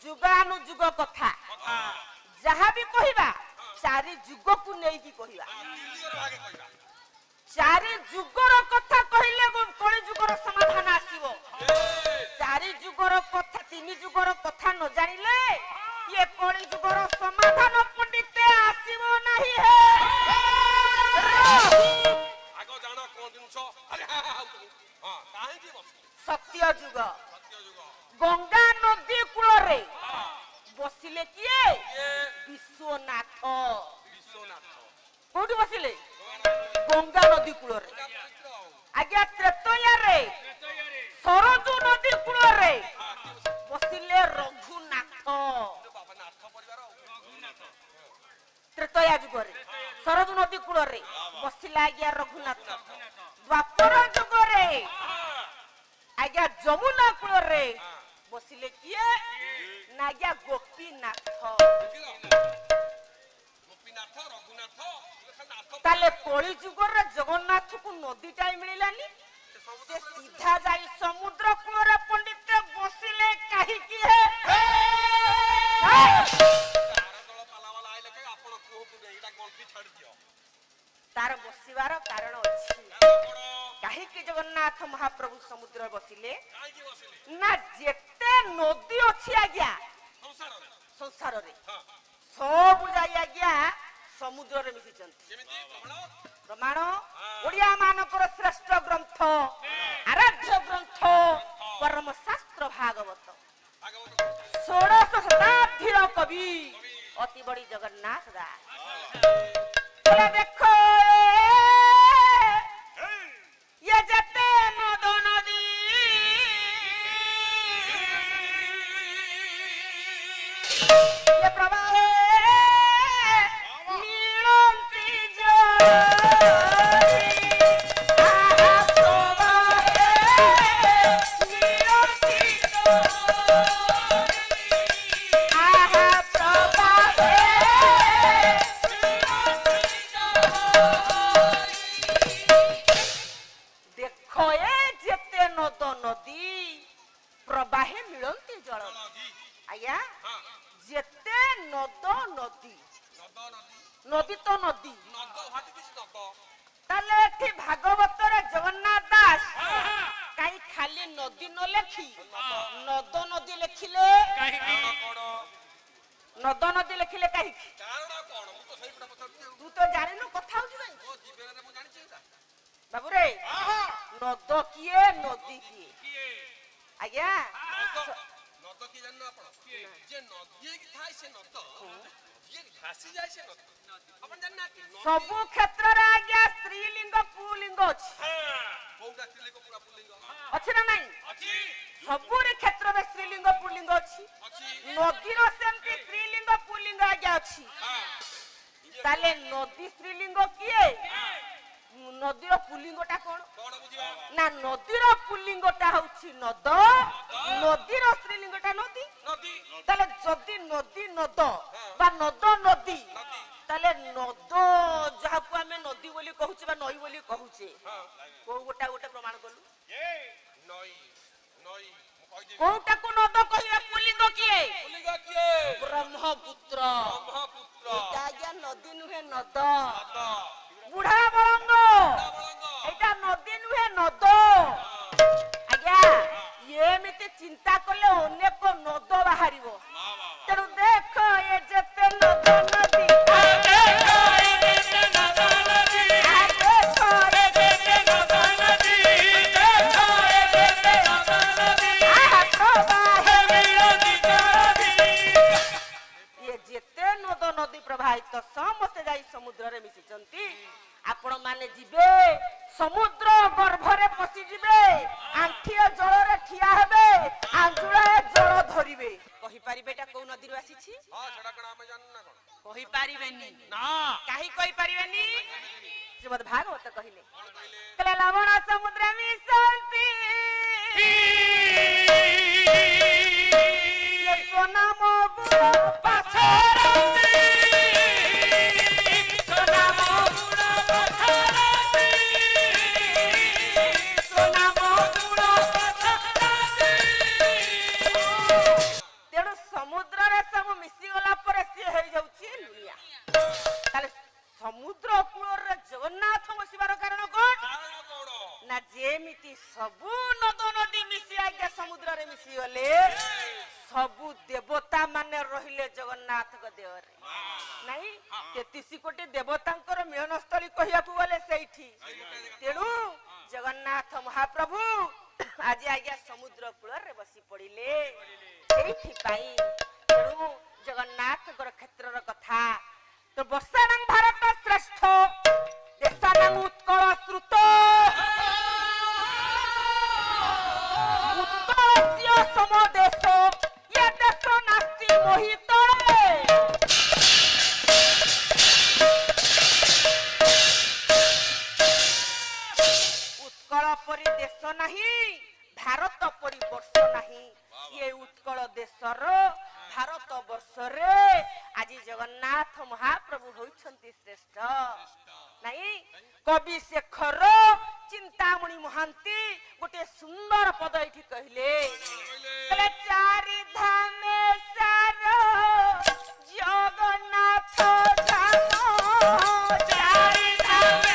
जुगानुजुग कथा जहाँ भी कहवा चारि जुग को नहीं की कहवा चारि जुगर कथा कहले कली जुगर समाधान आसीबो चारि जुगर कथा तीन जुगर कथा न जानिले ये कली जुगर समाधान पंडित आसीबो नहीं है आगो जाना कोन दिन छो अरे हां काहे की बस सत्य जुग गंगा नदी कूल रे बसिले किए विश्वनाथ कोठी बसिले गंगा नदी कूल रे आज्ञा त्रेतया रे सरजू नदी कूल रे बसिले रघुनाथ त्रेतया जुग रे सरजू नदी कूल रे बसिला आज्ञा रघुनाथ द्वापर जुग रे आज्ञा जमुना कूल रे बसिले किए नाज्ञा गोपीनाथ रघुनाथ ताले कली जुग रे जगन्नाथ को नदी टाइ मिलानी से सीधा जाई समुद्र कूल रे पंडित बसिले काहे की है तार बसिवार कारण अछि काहे कि जगन्नाथ महाप्रभु समुद्र बसिले ना जेते नदी अछि आज्ञा संसार रे सब जाई आज्ञा समुद्र रे मिसी चंती प्रमाण ओडिया मानकर श्रेष्ठ ग्रंथ आराध्य ग्रंथ परम शास्त्र भागवत 16 शताब्दीर कवि अति बड़ी जगन्नाथ दास देखो ये जते नद नदी ये प्रवाह नीलंती जरी आहा प्रवाह नीलंती आहा प्रवाह देखो ए जेते नद नदी प्रवाहे मिलंती जल आया जेते नद नदी नदी तो नदी ताले एठी भागवत रे जगन्नाथ दास काई खाली नदी न लेखी नद नदी लेखिले नद नदी लेखिले काई तू तो जानिनु कथा होची भाई बाबू रे नद किए नदी किए आज्ञा नद की जानना आपण जे नदी की थाई से नद ये भासी जाय से नद आपण जानना कि सब क्षेत्र रे आज्ञा स्त्रीलिंग पुल्लिंग अछि कोउटा स्त्रीलिंग पूरा पुल्लिंग अछि ना नहीं अछि सब रे क्षेत्र रे स्त्रीलिंग पुल्लिंग अछि नदी रो सेमति स्त्रीलिंग पुल्लिंग आज्ञा अछि ताले नदी स्त्रीलिंग किए नदीर पुल्लिंगटा कोन बुझिबा ना नदीर पुल्लिंगटा होछि नद नदीर स्त्रीलिंगटा नदी नदी ताले जदी नदी नद बा नद नदी ताले नद जहा को हमें नदी बोली कहूचे बा नई बोली कहूचे को गोटा गोटा प्रमाण कलु ए नई नई कोटा को नद कहिबा पुल्लिंग किए ब्रह्मपुत्र आज्ञा नदी नुहे नद बुढ़ा बरंग एटा नदी नुहे नद आज्ञा ये मिते चिंता करले अनेक नद बाहरिबो तेनु देख ये जते नद नदी नदी प्रवाहित समस्ते जाई समुद्र रे मिसी चंती आपण माने जिबे समुद्र गर्भरे पसी जिबे आंठिए जल रे ठिया हेबे आंजुळे जल धरिबे कहि परिबेटा को नदी रो आसीछि हां सेडा कणा हम जान ना कोन कहि परिबेनी ना काहे कहि परिबेनी श्रीमद् भागवत कहिले कले लवण समुद्र मिसंती ये सोना मोगुर पाछरती जेमिति सबु नद नदी मिसी आज्ञा समुद्र रे मिसी गले सबु देवता माने रहिले जगन्नाथ को देहरे नहीं 33 कोटी देवतांकर मिलनस्थली कहिया को गले सेठी तेणु जगन्नाथ महाप्रभु आज आज्ञा समुद्र कूल रे बसी पड़िले सेठी पाई तेणु जगन्नाथ को क्षेत्र र कथा तो वर्षानंग भारत श्रेष्ठ देशानंग उत्कल श्रुत उत्कलस्य समदेश ये देश नास्ति मोहित उत्कल परि देश नहीं भारत परि वर्ष नहीं ये उत्कल देशर भारत वर्ष रे आज जगन्नाथ महाप्रभु होइछंती श्रेष्ठ नहीं कवि शेखर चिंतामणि महांती गोटे सुंदर पद एठी कहले चारि धाम सार जगन्नाथ धाम चारि धाम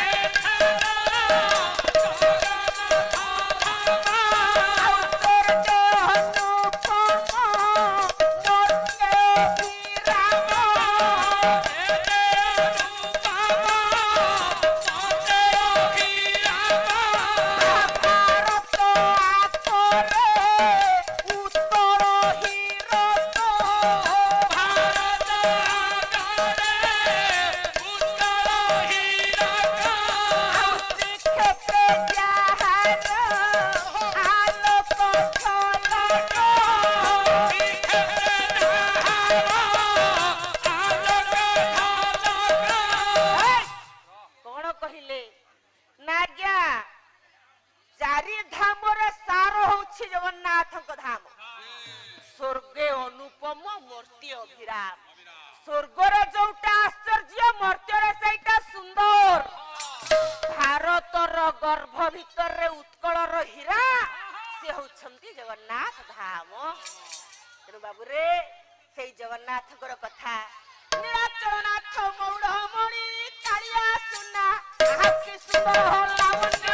स्वर्गर जोटा आश्चर्य मर्त्यर सैटा सुंदर भारतर गर्भ भीतर रे उत्कलर हीरा से होछंती जगन्नाथ धाम तेनु बाबू रे सेई जगन्नाथ कर कथा नीलाचलनाथ मौढ़ मणि कालिया सुना आहा कि सुंदर लावण्य